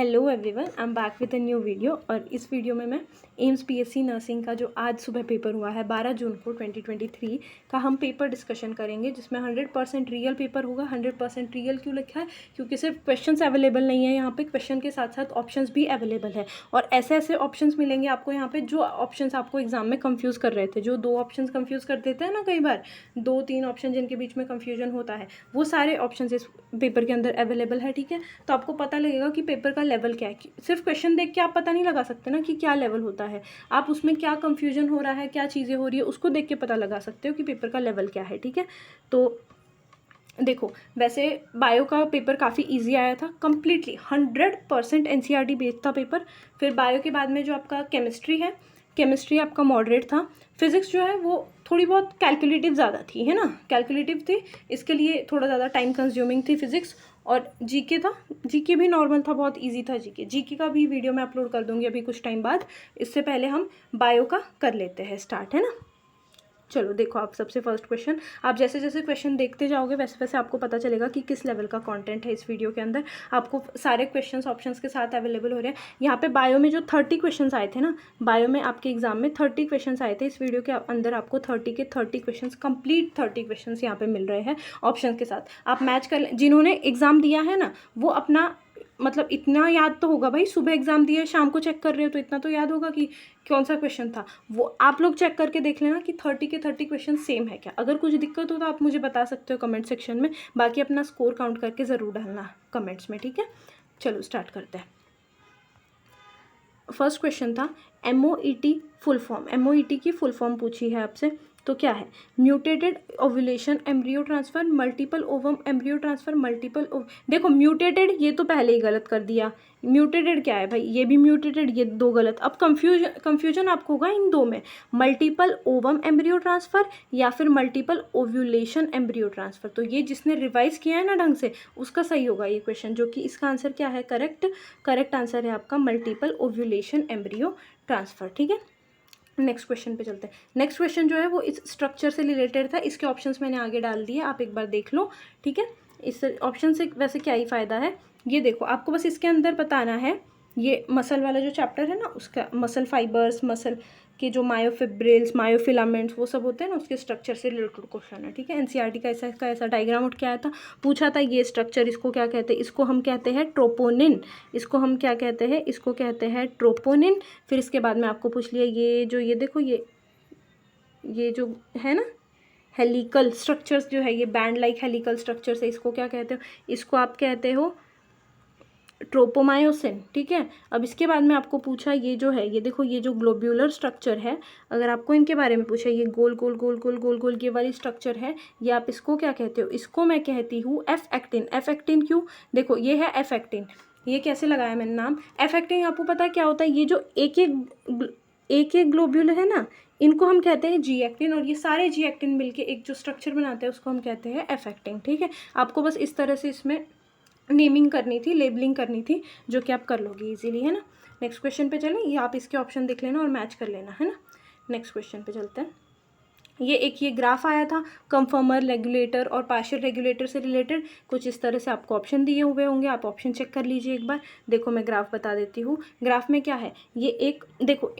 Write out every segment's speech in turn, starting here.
Hello everyone, I am back with a new video. और इस video में मैं एम्स पीएससी नर्सिंग का जो आज सुबह पेपर हुआ है 12 जून को 2023 का हम पेपर डिस्कशन करेंगे, जिसमें 100% रियल पेपर होगा। 100% रियल क्यों लिखा है? क्योंकि सिर्फ क्वेश्चंस अवेलेबल नहीं है यहाँ पे, क्वेश्चन के साथ साथ ऑप्शंस भी अवेलेबल है। और ऐसे ऐसे ऑप्शंस मिलेंगे आपको यहाँ पे जो ऑप्शंस आपको एग्जाम में कंफ्यूज कर रहे थे, जो दो ऑप्शंस कंफ्यूज कर देते हैं ना कई बार, 2-3 ऑप्शन जिनके बीच में कंफ्यूजन होता है, वो सारे ऑप्शंस इस पेपर के अंदर अवेलेबल है। ठीक है, तो आपको पता लगेगा कि पेपर का लेवल क्या है। सिर्फ क्वेश्चन देख के आप पता नहीं लगा सकते ना कि क्या लेवल होता है, आप उसमें क्या कंफ्यूजन हो रहा है, क्या चीज़ें हो रही है, उसको देख के पता लगा सकते हो कि पेपर का लेवल क्या है। ठीक है, तो देखो, वैसे बायो का पेपर काफ़ी इजी आया था, कम्प्लीटली 100% एनसीईआरटी बेस्ड था पेपर। फिर बायो के बाद में जो आपका केमिस्ट्री है, केमिस्ट्री आपका मॉडरेट था। फिजिक्स जो है वो थोड़ी बहुत कैलकुलेटिव ज़्यादा थी, है ना, कैलकुलेटिव थी, इसके लिए थोड़ा ज़्यादा टाइम कंज्यूमिंग थी फिजिक्स। और जीके था, जीके भी नॉर्मल था, बहुत इजी था जीके। जीके का भी वीडियो मैं अपलोड कर दूंगी अभी कुछ टाइम बाद। इससे पहले हम बायो का कर लेते हैं स्टार्ट, है ना। चलो देखो, आप सबसे फर्स्ट क्वेश्चन, आप जैसे जैसे क्वेश्चन देखते जाओगे वैसे वैसे आपको पता चलेगा कि किस लेवल का कंटेंट है इस वीडियो के अंदर। आपको सारे क्वेश्चंस ऑप्शंस के साथ अवेलेबल हो रहे हैं। यहाँ पे बायो में जो 30 क्वेश्चंस आए थे ना, बायो में आपके एग्जाम में 30 क्वेश्चंस आए थे। इस वीडियो के अंदर आपको 30 के 30 क्वेश्चंस, कंप्लीट 30 क्वेश्चंस यहाँ पे मिल रहे हैं ऑप्शन के साथ। आप मैच कर लें, जिन्होंने एग्जाम दिया है ना वो अपना मतलब इतना याद तो होगा भाई, सुबह एग्जाम दिया, शाम को चेक कर रहे हो तो इतना तो याद होगा कि कौन सा क्वेश्चन था। वो आप लोग चेक करके देख लेना कि 30 के 30 क्वेश्चन सेम है क्या। अगर कुछ दिक्कत हो तो आप मुझे बता सकते हो कमेंट सेक्शन में, बाकी अपना स्कोर काउंट करके ज़रूर डालना कमेंट्स में। ठीक है, चलो स्टार्ट करते हैं। फर्स्ट क्वेश्चन था MOET फुल फॉर्म। MOET की फुल फॉर्म पूछी है आपसे, तो क्या है? Mutated ovulation embryo transfer, multiple ovum embryo transfer, multiple देखो म्यूटेटेड ये तो पहले ही गलत कर दिया। म्यूटेटेड क्या है भाई? ये भी म्यूटेटेड, ये दो गलत। अब कंफ्यूजन आपको होगा इन दो में, मल्टीपल ओवम एम्ब्रियो ट्रांसफर या फिर मल्टीपल ओव्यूलेशन एम्ब्रियो ट्रांसफर। तो ये जिसने रिवाइज किया है ना ढंग से, उसका सही होगा ये क्वेश्चन, जो कि इसका आंसर क्या है? करेक्ट आंसर है आपका मल्टीपल ओव्यूलेशन एम्ब्रियो ट्रांसफर। ठीक है, नेक्स्ट क्वेश्चन पे चलते हैं। नेक्स्ट क्वेश्चन जो है वो इस स्ट्रक्चर से रिलेटेड था, इसके ऑप्शंस मैंने आगे डाल दिए, आप एक बार देख लो। ठीक है, इस ऑप्शन से वैसे क्या ही फ़ायदा है, ये देखो, आपको बस इसके अंदर बताना है, ये मसल वाला जो चैप्टर है ना उसका, मसल फाइबर्स, मसल के जो मायोफिब्रिल्स, मायोफिलामेंट्स, वो सब होते हैं ना, उसके स्ट्रक्चर से रिलेटेड क्वेश्चन है। ठीक है, एनसीईआरटी का ऐसा डायग्राम उठ के आया था, पूछा था ये स्ट्रक्चर इसको क्या कहते हैं? इसको हम कहते हैं ट्रोपोनिन। इसको हम क्या कहते हैं? इसको कहते हैं ट्रोपोनिन। फिर इसके बाद में आपको पूछ लिया ये देखो, ये जो है ना हेलिकल स्ट्रक्चर्स जो है, ये बैंड लाइक हेलिकल स्ट्रक्चर्स है, इसको क्या कहते हो? इसको आप कहते हो ट्रोपोमायोसिन। ठीक है, अब इसके बाद में आपको पूछा ये जो है, ये देखो, ये जो ग्लोब्यूलर स्ट्रक्चर है, अगर आपको इनके बारे में पूछा, ये गोल गोल गोल गोल गोल गोल ये वाली स्ट्रक्चर है, ये आप इसको क्या कहते हो? इसको मैं कहती हूँ एफ एक्टिन। एफ एक्टिन क्यों? देखो ये है एफ एक्टिन, ये कैसे लगाया मैंने नाम एफ एक्टिन? आपको पता है क्या होता है? ये जो एक एक ग्लोब्यूल है ना, इनको हम कहते हैं जी एक्टिन, और ये सारे जी एक्टिन मिलके एक जो स्ट्रक्चर बनाते हैं उसको हम कहते हैं एफ एक्टिन। ठीक है, आपको बस इस तरह से इसमें नेमिंग करनी थी, लेबलिंग करनी थी, जो कि आप कर लोगे इजीली, है ना। नेक्स्ट क्वेश्चन पे चलें, ये आप इसके ऑप्शन देख लेना और मैच कर लेना, है ना। नेक्स्ट क्वेश्चन पे चलते हैं। ये ग्राफ आया था कंफर्मर, रेगुलेटर और पार्शियल रेगुलेटर से रिलेटेड, कुछ इस तरह से आपको ऑप्शन दिए हुए होंगे, आप ऑप्शन चेक कर लीजिए एक बार। देखो मैं ग्राफ बता देती हूँ, ग्राफ में क्या है, ये एक देखो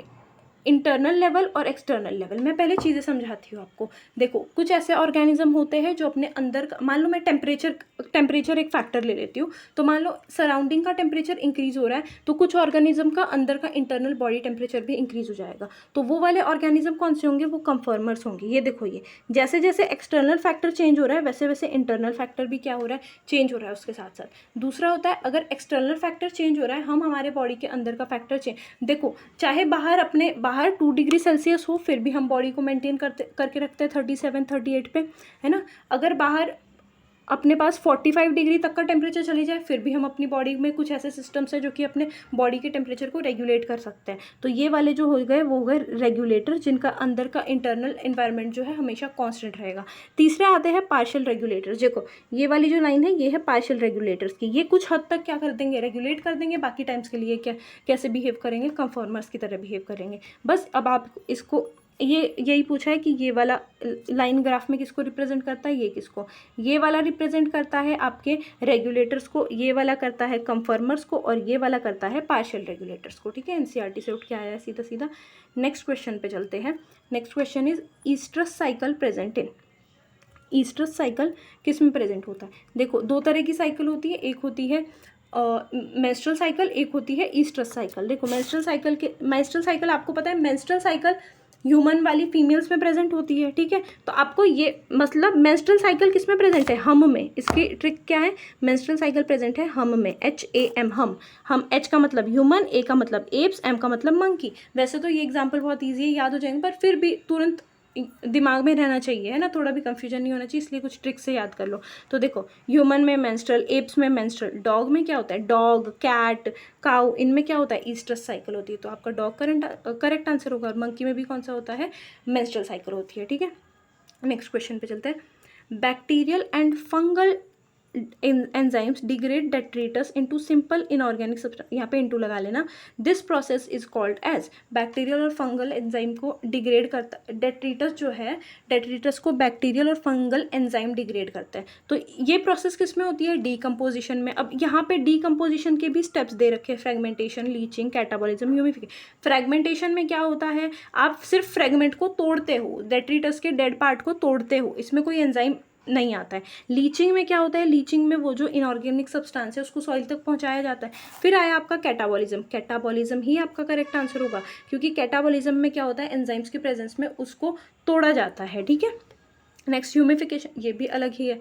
इंटरनल लेवल और एक्सटर्नल लेवल। मैं पहले चीज़ें समझाती हूँ आपको। देखो कुछ ऐसे ऑर्गेनिज्म होते हैं जो अपने अंदर का, मान लो मैं टेम्परेचर एक फैक्टर ले लेती हूँ, तो मान लो सराउंडिंग का टेम्परेचर इंक्रीज हो रहा है, तो कुछ ऑर्गेनिज्म का अंदर का इंटरनल बॉडी टेम्परेचर भी इंक्रीज हो जाएगा। तो वो वाले ऑर्गेनिज्म कौन से होंगे? वो कंफर्मर्स होंगे। ये देखो, ये जैसे जैसे एक्सटर्नल फैक्टर चेंज हो रहा है वैसे वैसे इंटरनल फैक्टर भी क्या हो रहा है? चेंज हो रहा है उसके साथ साथ। दूसरा होता है, अगर एक्सटर्नल फैक्टर चेंज हो रहा है, हम हमारे बॉडी के अंदर का फैक्टर चेंज, देखो चाहे बाहर 2 डिग्री सेल्सियस हो, फिर भी हम बॉडी को मेंटेन करके रखते हैं 37-38 पे, है ना। अगर बाहर अपने पास 45 डिग्री तक का टेम्परेचर चली जाए, फिर भी हम अपनी बॉडी में कुछ ऐसे सिस्टम्स हैं जो कि अपने बॉडी के टेम्परेचर को रेगुलेट कर सकते हैं। तो ये वाले जो हो गए वो हो गए रेगुलेटर, जिनका अंदर का इंटरनल एनवायरनमेंट जो है हमेशा कांस्टेंट रहेगा। तीसरे आते हैं पार्शियल रेगुलेटर्स। देखो ये वाली जो लाइन है ये है पार्शियल रेगुलेटर्स की, ये कुछ हद तक क्या कर देंगे? रेगुलेट कर देंगे, बाकी टाइम्स के लिए क्या कैसे बिहेव करेंगे? कंफर्मर्स की तरह बिहेव करेंगे। बस अब आप इसको ये यही पूछा है कि ये वाला लाइन ग्राफ में किसको रिप्रेजेंट करता है, ये किसको, ये वाला रिप्रेजेंट करता है आपके रेगुलेटर्स को, ये वाला करता है कंफर्मर्स को, और ये वाला करता है पार्शियल रेगुलेटर्स को। ठीक है, एनसीईआरटी से उठ के आया है सीधा सीधा। नेक्स्ट क्वेश्चन पे चलते हैं। Next question is oestrus cycle present in. Oestrus cycle किस में प्रेजेंट होता है? देखो दो तरह की साइकिल होती है, एक होती है मेंस्ट्रुअल साइकिल, एक होती है ईस्ट्रस साइकिल। देखो मेंस्ट्रुअल साइकिल आपको पता है, मेंस्ट्रुअल साइकिल ह्यूमन वाली फीमेल्स में प्रेजेंट होती है। ठीक है, तो आपको ये मतलब मेंस्ट्रुअल साइकिल किस में प्रेजेंट है? हम में। इसकी ट्रिक क्या है? मेंस्ट्रुअल साइकिल प्रेजेंट है हम में, HAM हम। H का मतलब ह्यूमन, A का मतलब एप्स, M का मतलब मंकी। वैसे तो ये एग्जाम्पल बहुत ईजी है, याद हो जाएंगे, पर फिर भी तुरंत दिमाग में रहना चाहिए, है ना, थोड़ा भी कंफ्यूजन नहीं होना चाहिए, इसलिए कुछ ट्रिक से याद कर लो। तो देखो ह्यूमन में मेंस्ट्रुअल, एप्स में मेंस्ट्रुअल, डॉग में क्या होता है, डॉग, कैट, काउ, इनमें क्या होता है, ईस्ट्रस साइकिल होती है। तो आपका डॉग करेक्ट आंसर होगा। और मंकी में भी कौन सा होता है, मेंस्ट्रुअल साइकिल होती है। ठीक है, नेक्स्ट क्वेश्चन पे चलते हैं। Bacterial and fungal enzymes degrade detritus into simple inorganic substance, यहाँ पे इंटू लगा लेना। This process is called as, bacterial और फंगल एंजाइम को डिग्रेड करता, डेट्रीटस जो है, डेट्रीटस को बैक्टीरियल और फंगल एंजाइम डिग्रेड करता है। तो ये प्रोसेस किस में होती है, डीकम्पोजिशन में। अब यहाँ पे डीकम्पोजिशन के भी स्टेप्स दे रखे हैं, fragmentation, leaching, catabolism, humification. Fragmentation में क्या होता है, आप सिर्फ फ्रेगमेंट को तोड़ते हो, डेट्रीटस के डेड पार्ट को तोड़ते हो, इसमें कोई एंजाइम नहीं आता है। लीचिंग में क्या होता है, लीचिंग में वो जो इनऑर्गेनिक सब्सटेंस है उसको सॉइल तक पहुंचाया जाता है। फिर आया आपका कैटाबॉलिज्म, कैटाबॉलिज्म ही आपका करेक्ट आंसर होगा, क्योंकि कैटाबॉलिज्म में क्या होता है, एंजाइम्स की प्रेजेंस में उसको तोड़ा जाता है। ठीक है, नेक्स्ट ह्यूमिफिकेशन, ये भी अलग ही है।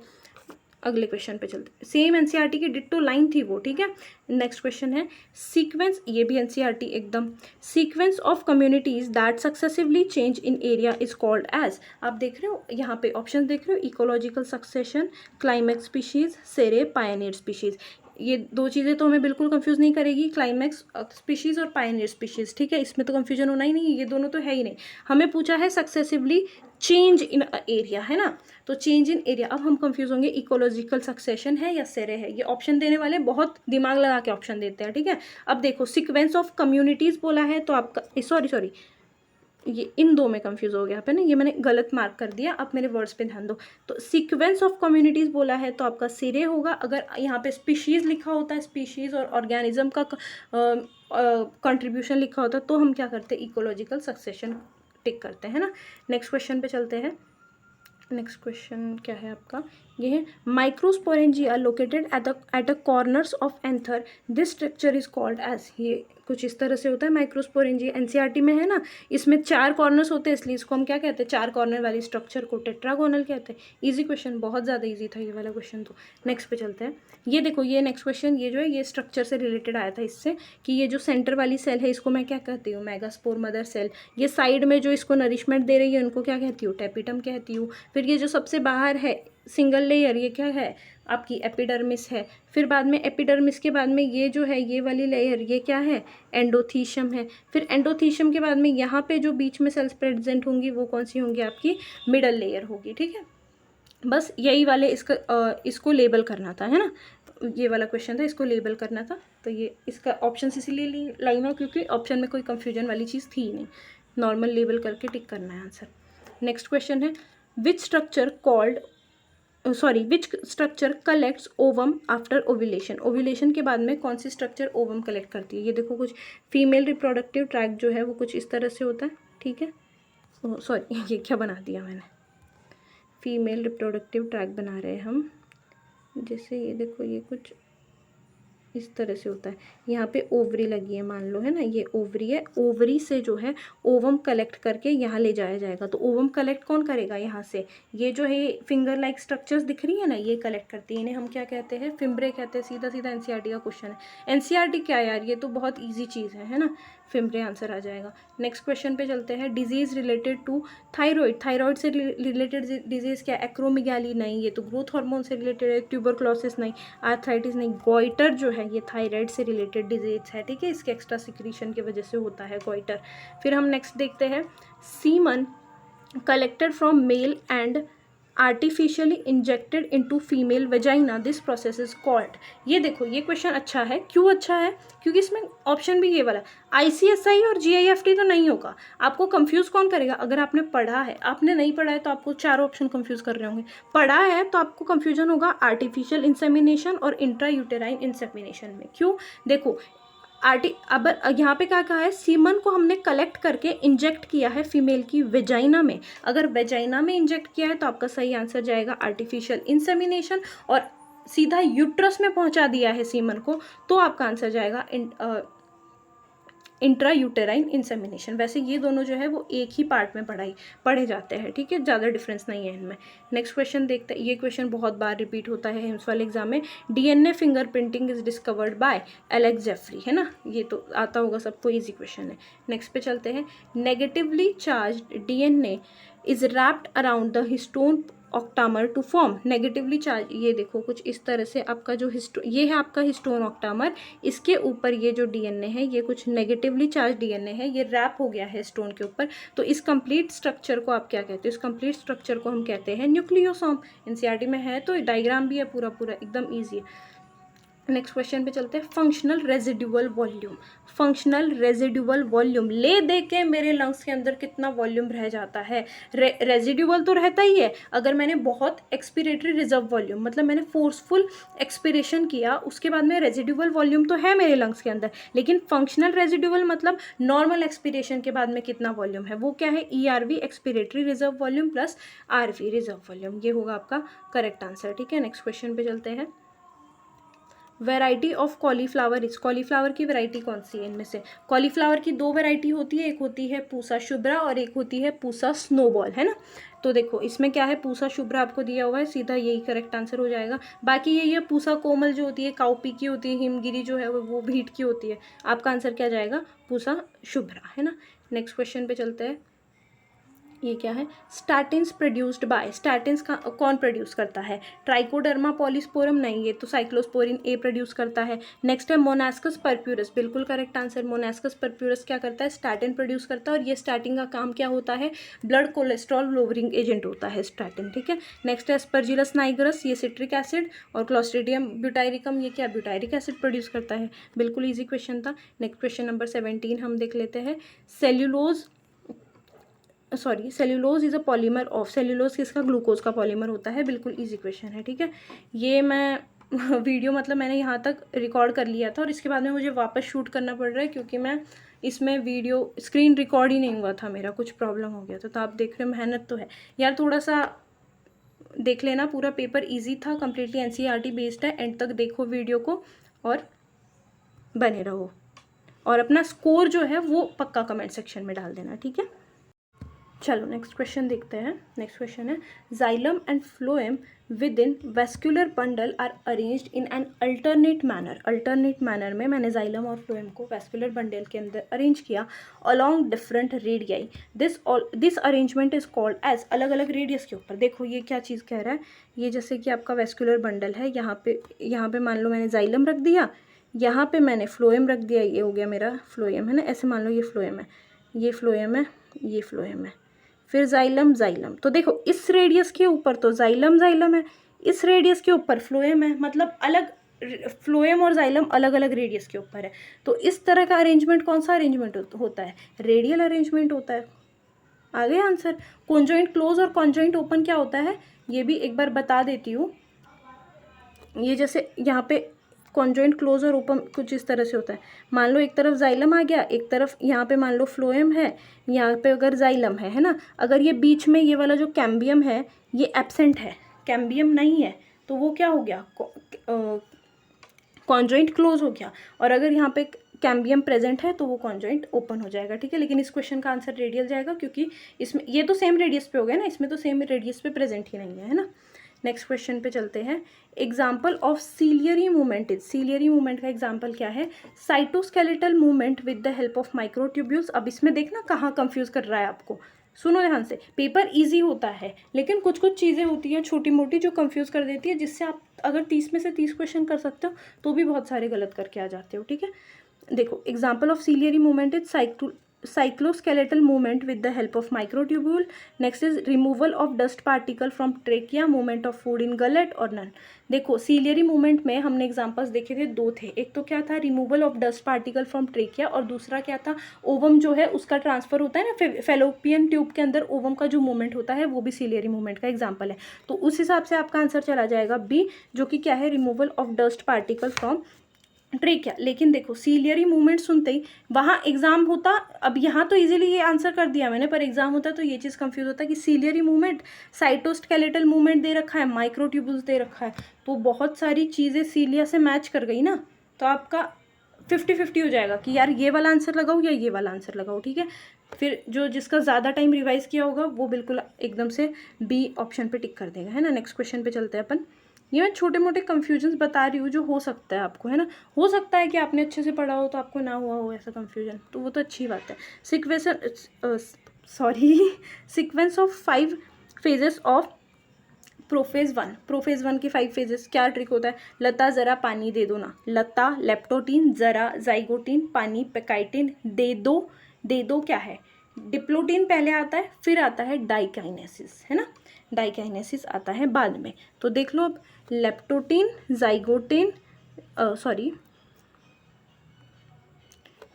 अगले क्वेश्चन पे चलते हैं, सेम एनसीईआरटी की डिट्टो लाइन थी वो। ठीक है, नेक्स्ट क्वेश्चन है सीक्वेंस, ये भी एनसीईआरटी एकदम। Sequence of communities that successively change in area is called as. आप देख रहे हो यहाँ पे ऑप्शन देख रहे हो, ecological succession, climax species, sere, pioneer species. ये दो चीज़ें तो हमें बिल्कुल कंफ्यूज नहीं करेगी, क्लाइमेक्स स्पीशीज़ और पायनियर स्पीशीज़। ठीक है, इसमें तो कंफ्यूजन होना ही नहीं है, ये दोनों तो है ही नहीं। हमें पूछा है सक्सेसिवली चेंज इन एरिया, है ना, तो चेंज इन एरिया। अब हम कंफ्यूज होंगे, इकोलॉजिकल सक्सेशन है या सेरे है। ये ऑप्शन देने वाले बहुत दिमाग लगा के ऑप्शन देते हैं। ठीक है, अब देखो सीक्वेंस ऑफ कम्युनिटीज़ बोला है तो आपका सॉरी ये इन दो में कंफ्यूज हो गया यहाँ पे ना, ये मैंने गलत मार्क कर दिया, अब मेरे वर्ड्स पे ध्यान दो। तो सीक्वेंस ऑफ कम्युनिटीज़ बोला है तो आपका सिरे होगा। अगर यहाँ पे स्पीशीज़ लिखा होता है, स्पीशीज़ और ऑर्गेनिज्म का कंट्रीब्यूशन लिखा होता है, तो हम क्या करते हैं, इकोलॉजिकल सक्सेशन टिक करते हैं ना। नेक्स्ट क्वेश्चन पे चलते हैं। नेक्स्ट क्वेश्चन क्या है आपका, ये है microsporangia located at the corners of anther, this structure is called as. ये कुछ इस तरह से होता है माइक्रोस्पोरेंजिया, एनसीईआरटी में है ना, इसमें 4 कॉर्नर्स होते हैं, इसलिए इसको हम क्या कहते हैं, 4 कॉर्नर वाली स्ट्रक्चर को टेट्रागोनल कहते हैं। इजी क्वेश्चन, बहुत ज़्यादा इजी था ये वाला क्वेश्चन। तो नेक्स्ट पे चलते हैं। ये देखो, ये नेक्स्ट क्वेश्चन, ये जो है ये स्ट्रक्चर से रिलेटेड आया था इससे, कि ये जो सेंटर वाली सेल है इसको मैं क्या कहती हूँ, मेगास्पोर मदर सेल। ये साइड में जो इसको नरिशमेंट दे रही है उनको क्या कहती हूँ, टेपिटम कहती हूँ। फिर ये जो सबसे बाहर है सिंगल लेयर, ये क्या है आपकी एपिडर्मिस है। फिर बाद में एपिडर्मिस के बाद में ये जो है ये वाली लेयर, ये क्या है, एंडोथीशियम है। फिर एंडोथीशियम के बाद में यहाँ पे जो बीच में सेल्स प्रेजेंट होंगी वो कौन सी होंगी, आपकी मिडल लेयर होगी। ठीक है, बस यही वाले इसको लेबल करना था, है ना, ये वाला क्वेश्चन था, इसको लेबल करना था। तो ये इसका ऑप्शन इसीलिए लाइन है क्योंकि ऑप्शन में कोई कंफ्यूजन वाली चीज़ थी ही नहीं, नॉर्मल लेबल करके टिक करना है आंसर। नेक्स्ट क्वेश्चन है which structure collects ovum after ovulation. Ovulation के बाद में कौन सी स्ट्रक्चर ओवम कलेक्ट करती है। ये देखो, कुछ फीमेल रिप्रोडक्टिव ट्रैक्ट जो है वो कुछ इस तरह से होता है। ठीक है, सॉरी ये क्या बना दिया मैंने, फीमेल रिप्रोडक्टिव ट्रैक्ट बना रहे हैं हम, जैसे ये देखो ये कुछ इस तरह से होता है। यहाँ पे ओवरी लगी है मान लो, है ना, ये ओवरी है, ओवरी से जो है ओवम कलेक्ट करके यहाँ ले जाया जाएगा। तो ओवम कलेक्ट कौन करेगा, यहाँ से ये जो है फिंगर लाइक स्ट्रक्चर्स दिख रही है ना, ये कलेक्ट करती है, इन्हें हम क्या कहते हैं, फिम्ब्रे कहते हैं। सीधा सीधा एनसीईआरटी का क्वेश्चन है। एनसीईआरटी क्या यार, ये तो बहुत ईजी चीज़ है ना, फिम्ब्रे आंसर आ जाएगा। नेक्स्ट क्वेश्चन पे चलते हैं। Disease related to thyroid, thyroid से रिलेटेड डिजीज़ क्या, एक्रोमेगाली नहीं, ये तो ग्रोथ हार्मोन से रिलेटेड है। ट्यूबरक्लोसिस नहीं, आर्थराइटिस नहीं, गॉइटर जो है ये थायराइड से रिलेटेड डिजीज है। ठीक है, इसके एक्स्ट्रा सिक्रीशन की वजह से होता है गॉइटर। फिर हम नेक्स्ट देखते हैं semen collected from male and artificially injected into female vagina, this process is called. ये देखो ये क्वेश्चन अच्छा है, क्यों अच्छा है, क्योंकि इसमें ऑप्शन भी ये वाला ICSI और GIFT तो नहीं होगा। आपको कंफ्यूज कौन करेगा, अगर आपने पढ़ा है, आपने नहीं पढ़ा है तो आपको चारों ऑप्शन कंफ्यूज कर रहे होंगे। पढ़ा है तो आपको कंफ्यूजन होगा आर्टिफिशियल इंसेमिनेशन और इंट्रायूटेराइन इंसेमिनेशन में। क्यों, देखो अब यहाँ पे क्या कहा है, सीमन को हमने कलेक्ट करके इंजेक्ट किया है फीमेल की वेजाइना में। अगर वेजाइना में इंजेक्ट किया है तो आपका सही आंसर जाएगा आर्टिफिशियल इंसेमिनेशन, और सीधा यूट्रस में पहुंचा दिया है सीमन को तो आपका आंसर जाएगा इंट्रा यूटेराइन इंसेमिनेशन। वैसे ये दोनों जो है वो एक ही पार्ट में पढ़े जाते हैं, ठीक है, ज़्यादा डिफरेंस नहीं है इनमें। नेक्स्ट क्वेश्चन देखते हैं, ये क्वेश्चन बहुत बार रिपीट होता है हिम्स वाले एग्जाम में। DNA fingerprinting is discovered by Alex Jeffrey, है ना, ये तो आता होगा सबको, ईजी क्वेश्चन है। नेक्स्ट पे चलते हैं। Negatively charged DNA is wrapped around the histone octamer to form negatively charge. ये देखो कुछ इस तरह से आपका जो ये है आपका हिस्टोन ऑक्टामर, इसके ऊपर ये जो DNA है ये कुछ नेगेटिवली चार्ज DNA है, ये रैप हो गया है स्टोन के ऊपर। तो इस कंप्लीट स्ट्रक्चर को आप क्या कहते हो, इस कंप्लीट स्ट्रक्चर को हम कहते हैं न्यूक्लियोसोम। NCERT में है तो डायग्राम भी है पूरा पूरा, एकदम ईजी है। नेक्स्ट क्वेश्चन पे चलते हैं। Functional residual volume, functional residual volume, ले दे के मेरे लंग्स के अंदर कितना वॉल्यूम रह जाता है। रेजिडुअल तो रहता ही है, अगर मैंने बहुत एक्सपिरेटरी रिजर्व वॉल्यूम, मतलब मैंने फोर्सफुल एक्सपिरेशन किया, उसके बाद में रेजिडुअल वॉल्यूम तो है मेरे लंग्स के अंदर, लेकिन फंक्शनल रेजिडुअल मतलब नॉर्मल एक्सपिरेशन के बाद में कितना वॉल्यूम है, वो क्या है, ERV expiratory reserve volume plus RV reserve volume. ये होगा आपका करेक्ट आंसर, ठीक है। नेक्स्ट क्वेश्चन पे चलते हैं। Variety of cauliflower is, cauliflower की वैरायटी कौन सी है इनमें से। कॉलीफ्लावर की दो वैरायटी होती है, एक होती है पूसा शुभ्रा और एक होती है पूसा स्नोबॉल, है ना। तो देखो इसमें क्या है, पूसा शुभ्रा आपको दिया हुआ है, सीधा यही करेक्ट आंसर हो जाएगा। बाकी ये पूसा कोमल जो होती है काउपी की होती है, हिमगिरी जो है वो भीट की होती है। आपका आंसर क्या जाएगा, पूसा शुभ्रा, है ना। नेक्स्ट क्वेश्चन पे चलते हैं। ये क्या है, स्टैटिन्स प्रोड्यूस्ड बाय, स्टैटिन्स का कौन प्रोड्यूस करता है, ट्राइकोडर्मा पॉलीस्पोरम, नहीं, ये तो साइक्लोस्पोरिन A प्रोड्यूस करता है। नेक्स्ट है मोनास्कस परप्यूरस, बिल्कुल करेक्ट आंसर, मोनास्कस परप्यूरस क्या करता है, स्टैटिन प्रोड्यूस करता है, और ये स्टैटिन का काम क्या होता है, ब्लड कोलेस्ट्रॉल लोअरिंग एजेंट होता है स्टैटिन, ठीक है। नेक्स्ट है एस्परजिलस नाइगरस, ये सिट्रिक एसिड, और क्लोस्ट्रीडियम ब्यूटाइरिकम, ये क्या ब्यूटाइरिक एसिड प्रोड्यूस करता है। बिल्कुल ईजी क्वेश्चन था। नेक्स्ट क्वेश्चन नंबर 17 हम देख लेते हैं। Cellulose is a polymer of, cellulose किसका, ग्लूकोज का पॉलीमर होता है। बिल्कुल इजी क्वेश्चन है, ठीक है। ये मैं वीडियो मतलब मैंने यहाँ तक रिकॉर्ड कर लिया था और इसके बाद में मुझे वापस शूट करना पड़ रहा है क्योंकि मैं इसमें वीडियो स्क्रीन रिकॉर्ड ही नहीं हुआ था, मेरा कुछ प्रॉब्लम हो गया था। तो आप देख रहे हो मेहनत तो है यार, थोड़ा सा देख लेना। पूरा पेपर ईजी था, कम्प्लीटली NCERT बेस्ड है। एंड तक देखो वीडियो को और बने रहो, और अपना स्कोर जो है वो पक्का कमेंट सेक्शन में डाल देना, ठीक है। चलो नेक्स्ट क्वेश्चन देखते हैं। नेक्स्ट क्वेश्चन है, xylem and phloem within vascular bundle are arranged in an alternate manner. Alternate manner में मैंने जाइलम और फ्लोएम को वेस्कुलर बंडल के अंदर अरेंज किया along different radii. This arrangement is called as, अलग अलग रेडियस के ऊपर। देखो ये क्या चीज़ कह रहा है, ये जैसे कि आपका वेस्कुलर बंडल है, यहाँ पे मान लो मैंने जाइलम रख दिया, यहाँ पे मैंने फ्लोएम रख दिया, ये हो गया मेरा फ्लोएम, है ना। ऐसे मान लो ये फ्लोएम है, ये फ्लोएम है, ये फ्लोएम है, फिर जाइलम जाइलम। तो देखो इस रेडियस के ऊपर तो जाइलम जाइलम है, इस रेडियस के ऊपर फ्लोएम है, मतलब अलग फ्लोएम और जाइलम अलग अलग रेडियस के ऊपर है। तो इस तरह का अरेंजमेंट कौन सा अरेंजमेंट होता है, रेडियल अरेंजमेंट होता है। आ गया आंसर। कॉन्जॉइंट क्लोज और कॉन्जॉइंट ओपन क्या होता है, ये भी एक बार बता देती हूँ। ये जैसे यहाँ पे कॉन्जॉइंट क्लोज और ओपन कुछ इस तरह से होता है। मान लो एक तरफ जाइलम आ गया, एक तरफ यहाँ पे मान लो फ्लोएम है, यहाँ पे अगर जाइलम है ना। अगर ये बीच में ये वाला जो कैम्बियम है ये एब्सेंट है, कैम्बियम नहीं है, तो वो क्या हो गया, कॉन्जॉइंट क्लोज हो गया। और अगर यहाँ पे कैम्बियम प्रेजेंट है तो वो कॉन्जॉइंट ओपन हो जाएगा, ठीक है। लेकिन इस क्वेश्चन का आंसर रेडियल जाएगा क्योंकि इसमें ये तो सेम रेडियस पे हो गया ना, इसमें तो सेम रेडियस पे प्रेजेंट ही नहीं है ना। नेक्स्ट क्वेश्चन पे चलते हैं। Example of ciliary movement is, ciliary movement का एग्जाम्पल क्या है, cytoskeletal movement with the help of microtubules. अब इसमें देखना कहाँ कंफ्यूज कर रहा है आपको, सुनो ध्यान से। पेपर इजी होता है लेकिन कुछ कुछ चीज़ें होती हैं छोटी मोटी जो कंफ्यूज कर देती है, जिससे आप अगर 30 में से 30 क्वेश्चन कर सकते हो तो भी बहुत सारे गलत करके आ जाते हो, ठीक है। देखो example of ciliary movement is cycloskeletal movement with the help of microtubule. Next is removal of dust particle from trachea, movement of food in gullet or none. देखो सीलियरी मूवमेंट में हमने एग्जांपल्स देखे थे, दो थे, एक तो क्या था removal of dust particle from trachea और दूसरा क्या था ओवम जो है उसका ट्रांसफर होता है ना फेलोपियन ट्यूब के अंदर, ओवम का जो मूवमेंट होता है वो भी सीलियरी मूवमेंट का एग्जाम्पल है। तो उस हिसाब से आपका आंसर चला जाएगा बी, जो कि क्या है removal of dust particle from trachea. लेकिन देखो सीलियरी मूवमेंट सुनते ही वहाँ एग्जाम होता, अब यहाँ तो इजीली ये आंसर कर दिया मैंने, पर एग्जाम होता तो ये चीज़ कंफ्यूज होता कि सीलियरी मूवमेंट, साइटोस्केलेटल मूवमेंट दे रखा है, माइक्रोट्यूबुल्स दे रखा है, तो बहुत सारी चीज़ें सीलिया से मैच कर गई ना, तो आपका 50-50 हो जाएगा कि यार ये वाला आंसर लगाओ या ये वाला आंसर लगाओ, ठीक है। फिर जो जिसका ज़्यादा टाइम रिवाइज किया होगा वो बिल्कुल एकदम से बी ऑप्शन पे टिक कर देगा, है ना। नेक्स्ट क्वेश्चन पे चलते हैं अपन। ये मैं छोटे मोटे कन्फ्यूजन्स बता रही हूँ जो हो सकता है आपको, है ना। हो सकता है कि आपने अच्छे से पढ़ा हो तो आपको ना हुआ हो ऐसा कन्फ्यूजन, तो वो तो अच्छी बात है। Sequence of 5 phases of prophase 1। Prophase 1 के 5 फेजेस, क्या ट्रिक होता है, लता ज़रा पानी दे दो ना, लता लेप्टोटीन, ज़रा जाइगोटीन, पानी पेकाइटिन, दे दो क्या है, डिप्लोटीन पहले आता है, फिर आता है डाइकाइनेसिस, है ना, डाइकाइनेसिस आता है बाद में। तो देख लो अब लेप्टोटीन, जाइगोटीन, सॉरी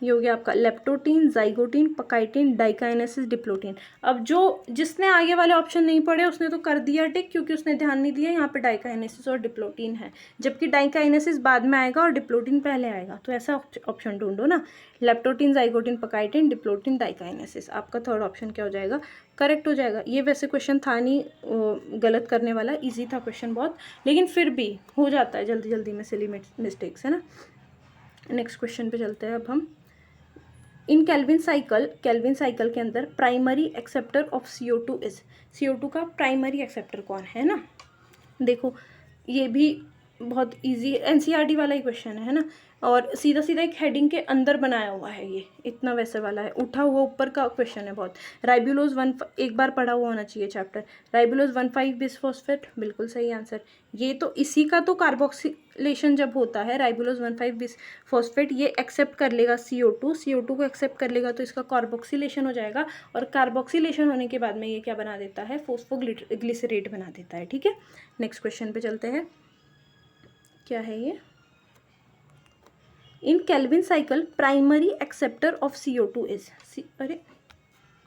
ये हो गया आपका लेप्टोटीन, जाइगोटीन, पकाइटिन, डाइकाइनेसिस, डिप्लोटीन। अब जो जिसने आगे वाले ऑप्शन नहीं पढ़े उसने तो कर दिया टिक, क्योंकि उसने ध्यान नहीं दिया यहाँ पे डाइकाइनेसिस और डिप्लोटीन है, जबकि डाइकाइनेसिस बाद में आएगा और डिप्लोटीन पहले आएगा, तो ऐसा ऑप्शन ढूंढो ना, लेप्टोटीन, जाइगोटीन, पकाइटिन, डिप्लोटीन, डाइकाइनेसिस। आपका थर्ड ऑप्शन क्या हो जाएगा, करेक्ट हो जाएगा। ये वैसे क्वेश्चन था नहीं गलत करने वाला, ईजी था क्वेश्चन बहुत, लेकिन फिर भी हो जाता है जल्दी जल्दी में सिली मिस्टेक्स, है ना। नेक्स्ट क्वेश्चन पे चलते हैं अब हम। इन केल्विन साइकिल के अंदर primary acceptor of CO2 is, CO2 का प्राइमरी एक्सेप्टर कौन है ना। देखो ये भी बहुत इजी NCERT वाला ही क्वेश्चन है ना, और सीधा सीधा एक हेडिंग के अंदर बनाया हुआ है, ये इतना वैसे वाला है, उठा हुआ ऊपर का क्वेश्चन है बहुत। राइबुलोज 1 एक बार पढ़ा हुआ होना चाहिए चैप्टर। राइबुलोज 1,5 बिसफॉस्फेट, बिल्कुल सही आंसर। ये तो इसी का तो कार्बोक्सिलेशन जब होता है राइबुलोज 1,5 बिसफॉस्फेट, ये एक्सेप्ट कर लेगा CO2 को एक्सेप्ट कर लेगा तो इसका कार्बोक्सिलेशन हो जाएगा, और कार्बोक्सिलेशन होने के बाद में ये क्या बना देता है, फोस्फोग्लिसरेट बना देता है, ठीक है। नेक्स्ट क्वेश्चन पे चलते हैं, क्या है ये। In Calvin cycle primary acceptor of CO2 is, अरे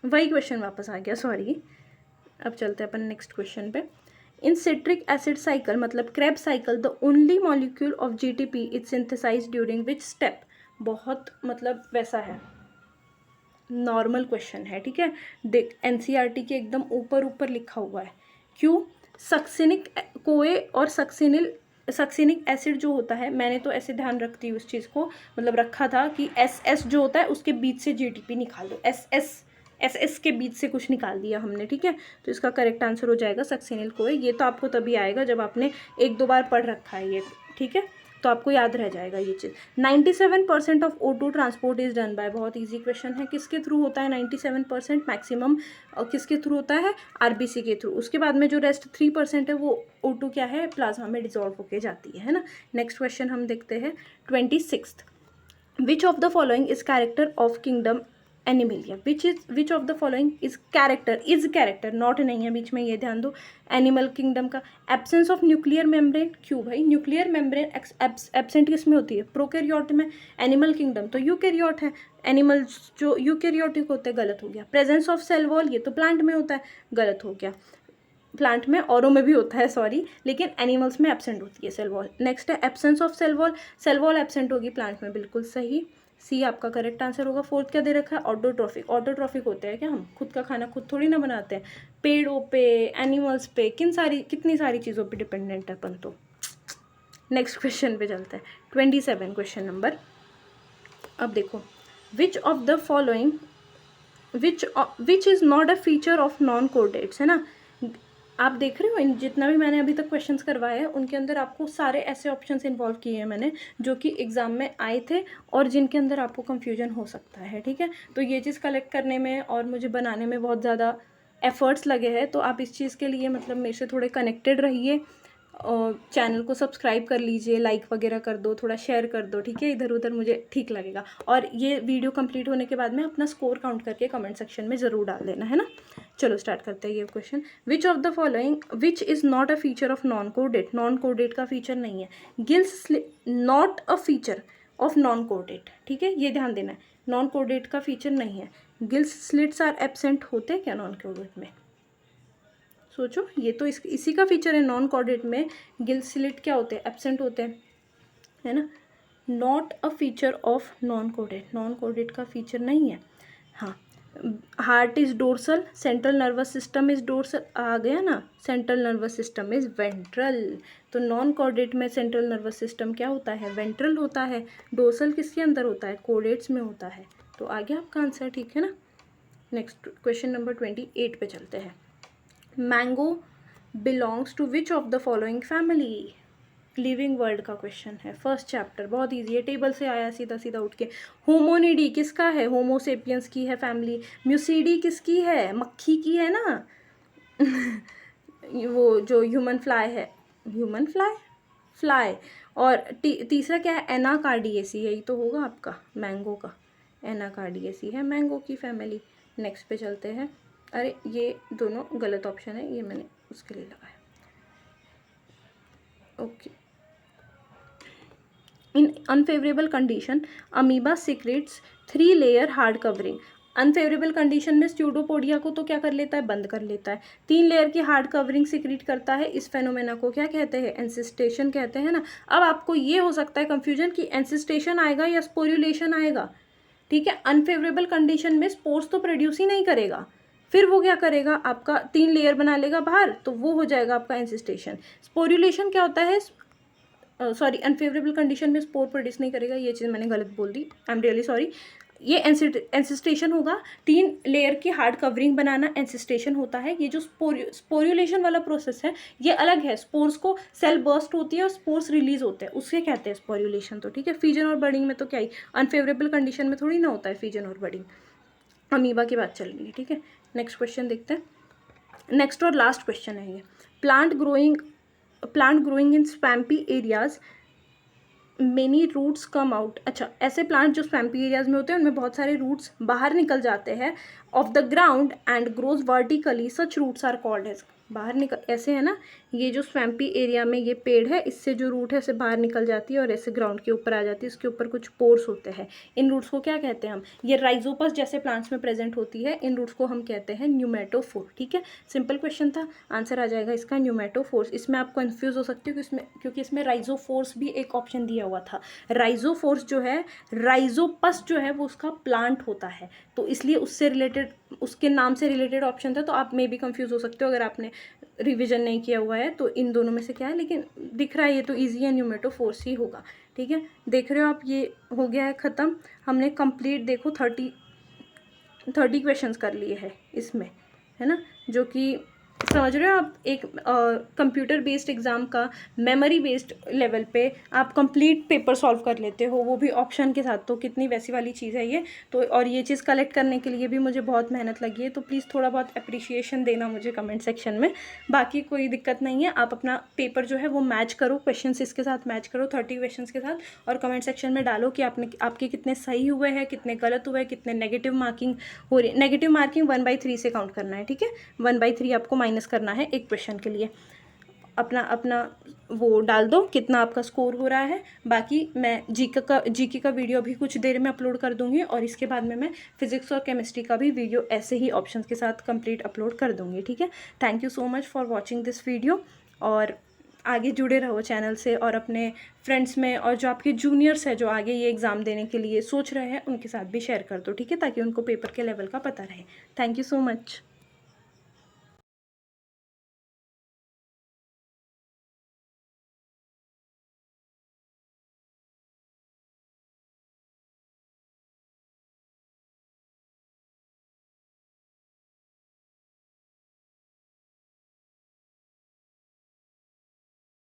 वही क्वेश्चन वापस आ गया, सॉरी। अब चलते हैं अपन नेक्स्ट क्वेश्चन पे। इन सिट्रिक एसिड साइकिल मतलब Kreb cycle the only molecule of GTP is synthesize during which step. बहुत मतलब वैसा है, नॉर्मल क्वेश्चन है, ठीक है। देख NCERT के एकदम ऊपर ऊपर लिखा हुआ है, क्यों, सक्सिनिक कोए और सक्सिनिक एसिड जो होता है, मैंने तो ऐसे ध्यान रखती हूँ उस चीज़ को, मतलब रखा था कि SS जो होता है उसके बीच से GTP निकाल दो, SS के बीच से कुछ निकाल दिया हमने, ठीक है। तो इसका करेक्ट आंसर हो जाएगा सक्सिनिल कोए। ये तो आपको तभी आएगा जब आपने 1-2 बार पढ़ रखा है ये, ठीक है, तो आपको याद रह जाएगा ये चीज़। 97% of O2 transport is done by, बहुत इजी क्वेश्चन है, किसके थ्रू होता है 97% मैक्सिमम, किसके थ्रू होता है, RBC के थ्रू। उसके बाद में जो रेस्ट 3% है वो O2 क्या है, प्लाज्मा में डिजॉल्व होके जाती है ना। नेक्स्ट क्वेश्चन हम देखते हैं 26th। Which of the following is character of kingdom Animalia, which of the following is character not नहीं है बीच में, ये ध्यान दो। एनिमल किंगडम का एब्सेंस ऑफ न्यूक्लियर मेम्ब्रेन, क्यों भाई, न्यूक्लियर मेम्ब्रेन एब्सेंट किस में होती है, प्रोकैरियोट में। एनिमल किंगडम तो यूकैरियोट है, एनिमल्स जो यूकैरियोटिक होते हैं, गलत हो गया। प्रेजेंस ऑफ सेल वॉल, ये तो प्लांट में होता है, गलत हो गया। प्लांट में औरों में भी होता है, सॉरी, लेकिन एनिमल्स में एब्सेंट होती है सेल वॉल। नेक्स्ट है absence of cell wall absent होगी प्लांट में, बिल्कुल सही, सी आपका करेक्ट आंसर होगा। फोर्थ क्या दे रखा है, ऑटोट्रॉफिक होते हैं क्या, हम खुद का खाना खुद थोड़ी ना बनाते हैं, पेड़ों पे, एनिमल्स पे, कितनी सारी चीज़ों पे डिपेंडेंट है अपन तो। नेक्स्ट क्वेश्चन पे चलते हैं 27 क्वेश्चन नंबर। अब देखो, विच of the following which is not a feature of non कोडेट्स, है ना। आप देख रहे हो इन जितना भी मैंने अभी तक क्वेश्चंस करवाए हैं उनके अंदर आपको सारे ऐसे ऑप्शंस इन्वॉल्व किए हैं मैंने जो कि एग्ज़ाम में आए थे और जिनके अंदर आपको कंफ्यूजन हो सकता है, ठीक है। तो ये चीज़ कलेक्ट करने में और मुझे बनाने में बहुत ज़्यादा एफर्ट्स लगे हैं, तो आप इस चीज़ के लिए मतलब मेरे से थोड़े कनेक्टेड रहिए और चैनल को सब्सक्राइब कर लीजिए, लाइक वगैरह कर दो, थोड़ा शेयर कर दो, ठीक है, इधर उधर मुझे ठीक लगेगा। और ये वीडियो कंप्लीट होने के बाद में अपना स्कोर काउंट करके कमेंट सेक्शन में ज़रूर डाल देना, है ना। चलो स्टार्ट करते हैं ये question. Which of the following which is not a feature of non coded. Non coded का फीचर नहीं है। Gills not a feature of non coded, ठीक है, ये ध्यान देना है, नॉन कोडेड का फीचर नहीं है। गिल्स स्लिट्स आर एब्सेंट होते हैं क्या नॉन कोडेड में? सोचो, ये तो इसी का फीचर है। नॉन कॉर्डेट में गिल स्लिट क्या होते हैं? एब्सेंट होते हैं, है ना। Not a feature of non caudate, non caudate का फीचर नहीं है। हाँ, heart is dorsal, central nervous system is dorsal, आ गया ना। Central nervous system is ventral. तो नॉन कोडेट में सेंट्रल नर्वस सिस्टम क्या होता है? वेंट्रल होता है। डोर्सल किसके अंदर होता है? कोडेट्स में होता है। तो आ गया आपका आंसर, ठीक है ना। नेक्स्ट क्वेश्चन नंबर 28 पे चलते हैं। Mango belongs to which of the following family. Living world का क्वेश्चन है, फर्स्ट चैप्टर, बहुत इजी है, टेबल से आया सीधा सीधा उठ के। होमोनिडी किसका है? होमोसेपियंस की है फैमिली। म्यूसीडी किसकी है? मक्खी की है ना। वो जो ह्यूमन फ्लाई है, ह्यूमन फ्लाई, फ्लाई। और तीसरा क्या है? एनाकार्डिएसी, यही तो होगा आपका मैंगो का। एनाकार्डिएसी है मैंगो की फैमिली। नेक्स्ट पे चलते हैं। अरे ये दोनों गलत ऑप्शन है, ये मैंने उसके लिए लगाया। Okay. In unfavourable condition amoeba secretes 3 layer hard covering. Unfavourable condition में स्यूडोपोडिया को तो क्या कर लेता है? बंद कर लेता है। 3 लेयर की हार्ड कवरिंग सीक्रेट करता है। इस फेनोमेना को क्या कहते हैं? एंसिस्टेशन कहते हैं ना। अब आपको ये हो सकता है कंफ्यूजन कि एंसिस्टेशन आएगा या स्पोरुलेशन आएगा, ठीक है। अनफेवरेबल कंडीशन में स्पोर्स तो प्रोड्यूस ही नहीं करेगा, फिर वो क्या करेगा? आपका 3 लेयर बना लेगा बाहर, तो वो हो जाएगा आपका एंसिस्टेशन। स्पोरुलेशन क्या होता है? सॉरी, अनफेवरेबल कंडीशन में स्पोर प्रोड्यूस नहीं करेगा, ये चीज़ मैंने गलत बोल दी, आई एम रियली सॉरी। ये एंसिस्टेशन होगा। 3 लेयर की हार्ड कवरिंग बनाना एंसिस्टेशन होता है। ये जो स्पोरुलेशन वाला प्रोसेस है ये अलग है। स्पोर्स को सेल बर्स्ट होती है और स्पोर्स रिलीज होते हैं, उससे कहते हैं स्पोरुलेशन। तो ठीक है, फीजन और बर्डिंग में तो क्या ही, अनफेवरेबल कंडीशन में थोड़ी ना होता है फीजन और बर्डिंग। अमीबा की बात चल रही है, ठीक है। नेक्स्ट क्वेश्चन देखते हैं। नेक्स्ट और लास्ट क्वेश्चन है ये। Plant growing in swampy areas many roots come out. अच्छा, ऐसे प्लांट जो स्वैम्पी एरियाज में होते हैं उनमें बहुत सारे रूट्स बाहर निकल जाते हैं of the ground and grows vertically, such roots are called as. बाहर निकल, ऐसे है ना, ये जो स्वैम्पी एरिया में ये पेड़ है, इससे जो रूट है ऐसे बाहर निकल जाती है और ऐसे ग्राउंड के ऊपर आ जाती है। इसके ऊपर कुछ पोर्स होते हैं। इन रूट्स को क्या कहते हैं हम? ये राइजोपस जैसे प्लांट्स में प्रेजेंट होती है। इन रूट्स को हम कहते हैं न्यूमेटोफोर, ठीक है। सिंपल क्वेश्चन था, आंसर आ जाएगा इसका न्यूमेटोफोर्स। इसमें आप कंफ्यूज हो सकते हो क्योंकि इसमें राइजोफोर्स भी एक ऑप्शन दिया हुआ था। राइजोफोर्स जो है, राइजोपस जो है वो उसका प्लांट होता है, तो इसलिए उससे रिलेटेड, उसके नाम से रिलेटेड ऑप्शन था। तो आप मे भी कंफ्यूज हो सकते हो अगर आपने रिवीजन नहीं किया हुआ है तो इन दोनों में से क्या है, लेकिन दिख रहा है ये तो ईजी है, न्यूमेटोफोर्स ही होगा, ठीक है। देख रहे हो आप, ये हो गया है ख़त्म। हमने कंप्लीट देखो 30 क्वेश्चंस कर लिए हैं इसमें, है ना, जो कि समझ रहे हो आप। एक कंप्यूटर बेस्ड एग्ज़ाम का मेमोरी बेस्ड लेवल पे आप कंप्लीट पेपर सॉल्व कर लेते हो, वो भी ऑप्शन के साथ। तो कितनी वैसी वाली चीज़ है ये तो। और ये चीज़ कलेक्ट करने के लिए भी मुझे बहुत मेहनत लगी है, तो प्लीज़ थोड़ा बहुत अप्रिशिएशन देना मुझे कमेंट सेक्शन में। बाकी कोई दिक्कत नहीं है, आप अपना पेपर जो है वो मैच करो, क्वेश्चन इसके साथ मैच करो 30 क्वेश्चन के साथ, और कमेंट सेक्शन में डालो कि आपके कितने सही हुए हैं, कितने गलत हुए हैं, कितने नेगेटिव मार्किंग हो रही है। नेगेटिव मार्किंग 1/3 से काउंट करना है, ठीक है। 1/3 आपको माइनस करना है एक क्वेश्चन के लिए। अपना वो डाल दो कितना आपका स्कोर हो रहा है। बाकी मैं जीके का वीडियो भी कुछ देर में अपलोड कर दूंगी, और इसके बाद में मैं फिजिक्स और केमिस्ट्री का भी वीडियो ऐसे ही ऑप्शंस के साथ कंप्लीट अपलोड कर दूंगी, ठीक है। Thank you so much for watching this video, और आगे जुड़े रहो चैनल से, और अपने फ्रेंड्स में और जो आपके जूनियर्स हैं जो आगे ये एग्ज़ाम देने के लिए सोच रहे हैं उनके साथ भी शेयर कर दो, ठीक है, ताकि उनको पेपर के लेवल का पता रहे। Thank you so much.